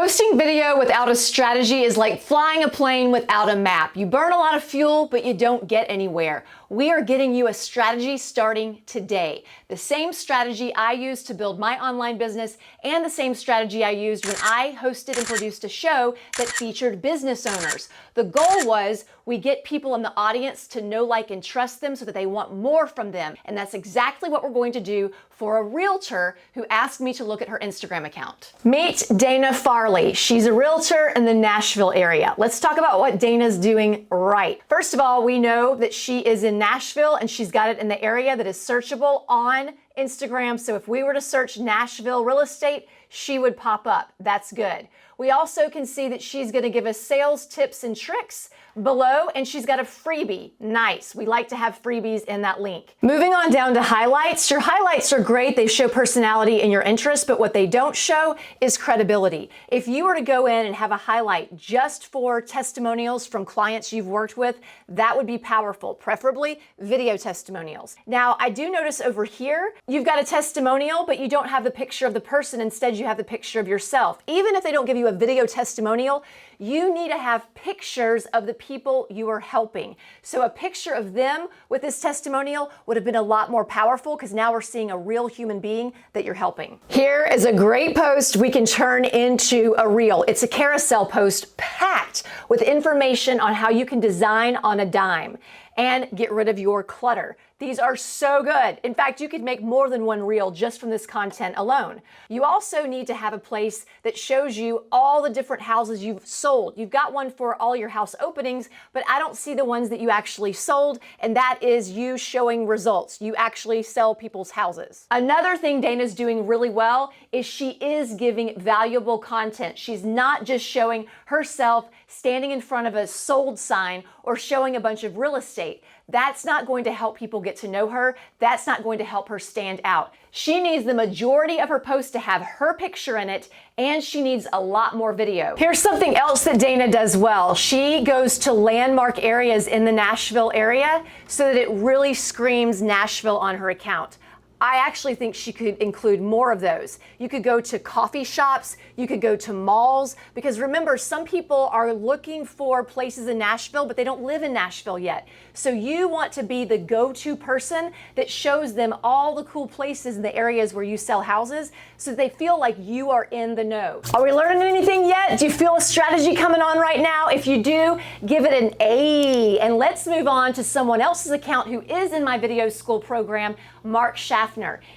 Posting video without a strategy is like flying a plane without a map. You burn a lot of fuel, but you don't get anywhere. We are getting you a strategy starting today. The same strategy I used to build my online business and the same strategy I used when I hosted and produced a show that featured business owners. The goal was we get people in the audience to know, like, and trust them so that they want more from them. And that's exactly what we're going to do for a realtor who asked me to look at her Instagram account. Meet Dana Farley. She's a realtor in the Nashville area. Let's talk about what Dana's doing right. First of all, we know that she is in Nashville and she's got it in the area that is searchable on Instagram. So if we were to search Nashville real estate, she would pop up. That's good. We also can see that she's going to give us sales tips and tricks below, and she's got a freebie. Nice. We like to have freebies in that link. Moving on down to highlights. Your highlights are great. They show personality and your interest, but what they don't show is credibility. If you were to go in and have a highlight just for testimonials from clients you've worked with, that would be powerful, preferably video testimonials. Now, I do notice over here, you've got a testimonial, but you don't have the picture of the person. Instead, you have the picture of yourself. Even if they don't give you a video testimonial, you need to have pictures of the people you are helping. So a picture of them with this testimonial would have been a lot more powerful because now we're seeing a real human being that you're helping. Here is a great post we can turn into a reel. It's a carousel post packed with information on how you can design on a dime and get rid of your clutter. These are so good. In fact, you could make more than one reel just from this content alone. You also need to have a place that shows you all the different houses you've sold. You've got one for all your house openings, but I don't see the ones that you actually sold, and that is you showing results. You actually sell people's houses. Another thing Dana's doing really well is she is giving valuable content. She's not just showing herself standing in front of a sold sign or showing a bunch of real estate. That's not going to help people get to know her. That's not going to help her stand out. She needs the majority of her posts to have her picture in it, and she needs a lot more video. Here's something else that Dana does well. She goes to landmark areas in the Nashville area so that it really screams Nashville on her account. I actually think she could include more of those. You could go to coffee shops, you could go to malls, because remember, some people are looking for places in Nashville, but they don't live in Nashville yet. So you want to be the go-to person that shows them all the cool places in the areas where you sell houses so that they feel like you are in the know. Are we learning anything yet? Do you feel a strategy coming on right now? If you do, give it an A. And let's move on to someone else's account who is in my video school program, Mark Schaffner.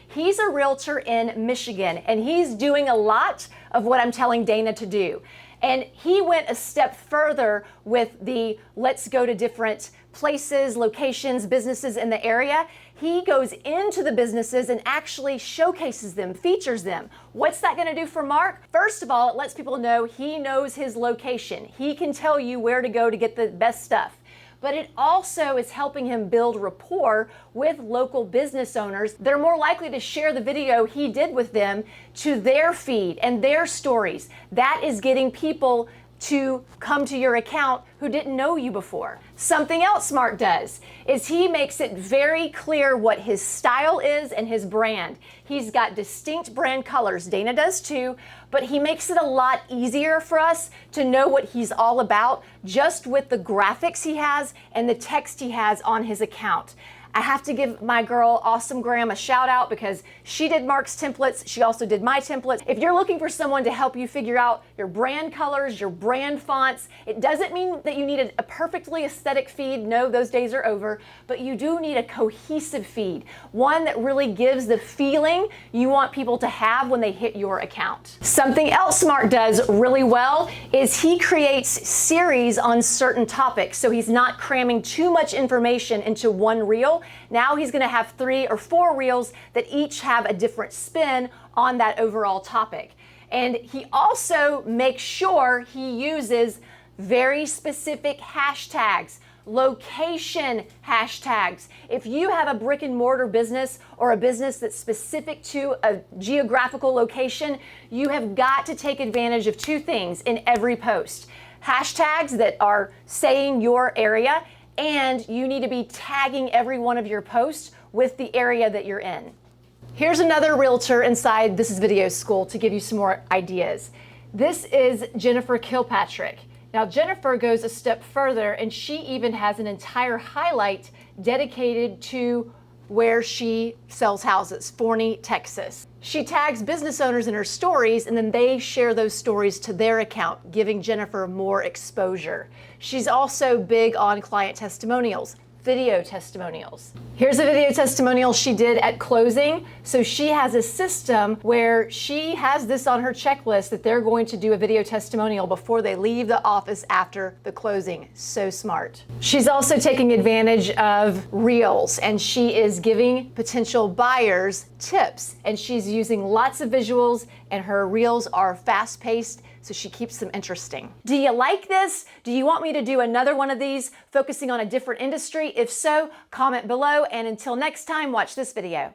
He's a realtor in Michigan, and he's doing a lot of what I'm telling Dana to do. And he went a step further with the let's go to different places, locations, businesses in the area. He goes into the businesses and actually showcases them, features them. What's that going to do for Mark? First of all, it lets people know he knows his location. He can tell you where to go to get the best stuff. But it also is helping him build rapport with local business owners. They're more likely to share the video he did with them to their feed and their stories. That is getting people to come to your account who didn't know you before. Something else Mark does is he makes it very clear what his style is and his brand. He's got distinct brand colors. Dana does too, but he makes it a lot easier for us to know what he's all about just with the graphics he has and the text he has on his account. I have to give my girl Awesome Graham a shout out because she did Mark's templates. She also did my templates. If you're looking for someone to help you figure out your brand colors, your brand fonts, it doesn't mean that you need a perfectly aesthetic feed. No, those days are over, but you do need a cohesive feed, one that really gives the feeling you want people to have when they hit your account. Something else Mark does really well is he creates series on certain topics. So he's not cramming too much information into one reel. Now he's going to have 3 or 4 reels that each have a different spin on that overall topic. And he also makes sure he uses very specific hashtags, location hashtags. If you have a brick and mortar business or a business that's specific to a geographical location, you have got to take advantage of 2 things in every post. Hashtags that are saying your area, and you need to be tagging every one of your posts with the area that you're in. Here's another realtor inside This Is Video School to give you some more ideas. This is Jennifer Kilpatrick. Now, Jennifer goes a step further, and she even has an entire highlight dedicated to where she sells houses, Forney, Texas. She tags business owners in her stories, and then they share those stories to their account, giving Jennifer more exposure. She's also big on client testimonials, video testimonials. Here's a video testimonial she did at closing. So she has a system where she has this on her checklist that they're going to do a video testimonial before they leave the office after the closing. So smart. She's also taking advantage of Reels, and she is giving potential buyers tips, and she's using lots of visuals, and her Reels are fast-paced, so she keeps them interesting. Do you like this? Do you want me to do another one of these focusing on a different industry? If so, comment below, and until next time, watch this video.